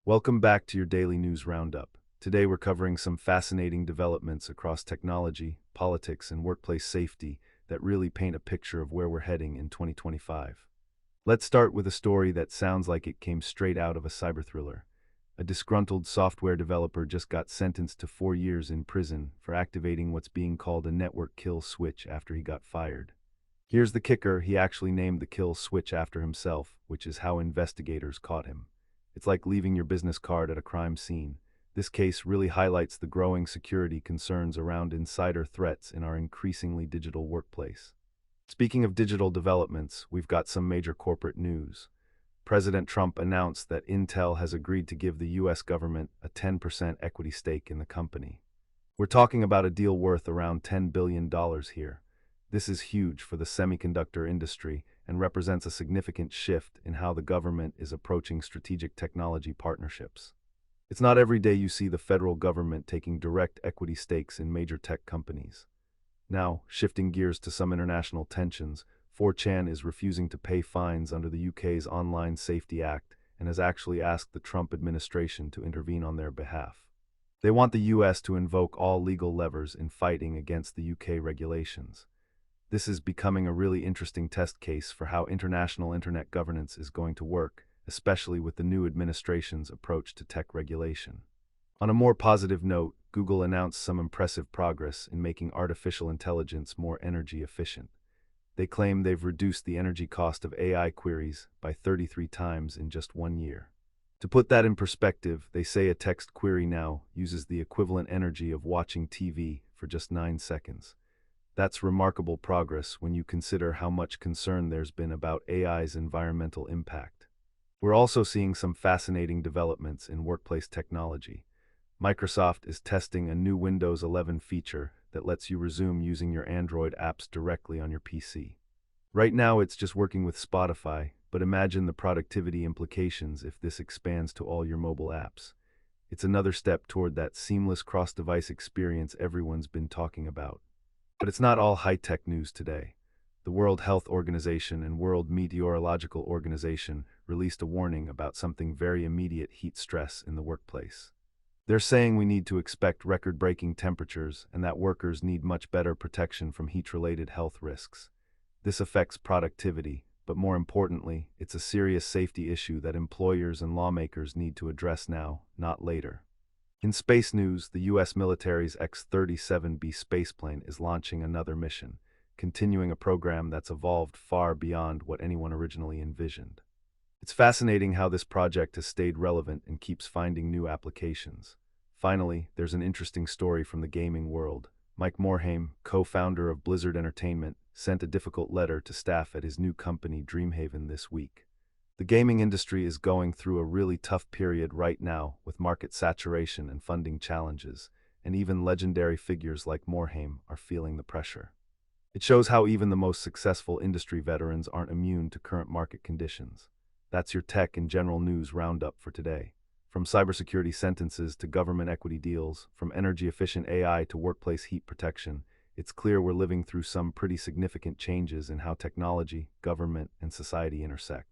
Welcome back to your daily news roundup. Today we're covering some fascinating developments across technology, politics, and workplace safety that really paint a picture of where we're heading in 2025. Let's start with a story that sounds like it came straight out of a cyber thriller. A disgruntled software developer just got sentenced to 4 years in prison for activating what's being called a network kill switch after he got fired. Here's the kicker: he actually named the kill switch after himself, which is how investigators caught him. It's like leaving your business card at a crime scene. This case really highlights the growing security concerns around insider threats in our increasingly digital workplace. Speaking of digital developments, we've got some major corporate news. President Trump announced that Intel has agreed to give the US government a 10% equity stake in the company. We're talking about a deal worth around $10 billion here. This is huge for the semiconductor industry and represents a significant shift in how the government is approaching strategic technology partnerships. It's not every day you see the federal government taking direct equity stakes in major tech companies. Now, shifting gears to some international tensions, 4chan is refusing to pay fines under the UK's Online Safety Act and has actually asked the Trump administration to intervene on their behalf. They want the US to invoke all legal levers in fighting against the UK regulations. This is becoming a really interesting test case for how international internet governance is going to work, especially with the new administration's approach to tech regulation. On a more positive note, Google announced some impressive progress in making artificial intelligence more energy efficient. They claim they've reduced the energy cost of AI queries by 33 times in just 1 year. To put that in perspective, they say a text query now uses the equivalent energy of watching TV for just 9 seconds. That's remarkable progress when you consider how much concern there's been about AI's environmental impact. We're also seeing some fascinating developments in workplace technology. Microsoft is testing a new Windows 11 feature that lets you resume using your Android apps directly on your PC. Right now it's just working with Spotify, but imagine the productivity implications if this expands to all your mobile apps. It's another step toward that seamless cross-device experience everyone's been talking about. But it's not all high-tech news today. The World Health Organization and World Meteorological Organization released a warning about something very immediate: heat stress in the workplace. They're saying we need to expect record-breaking temperatures and that workers need much better protection from heat-related health risks. This affects productivity, but more importantly, it's a serious safety issue that employers and lawmakers need to address now, not later. In space news, the US military's X-37B spaceplane is launching another mission, continuing a program that's evolved far beyond what anyone originally envisioned. It's fascinating how this project has stayed relevant and keeps finding new applications. Finally, there's an interesting story from the gaming world. Mike Morhaime, co-founder of Blizzard Entertainment, sent a difficult letter to staff at his new company Dreamhaven this week. The gaming industry is going through a really tough period right now with market saturation and funding challenges, and even legendary figures like Morhaime are feeling the pressure. It shows how even the most successful industry veterans aren't immune to current market conditions. That's your tech and general news roundup for today. From cybersecurity sentences to government equity deals, from energy-efficient AI to workplace heat protection, it's clear we're living through some pretty significant changes in how technology, government, and society intersect.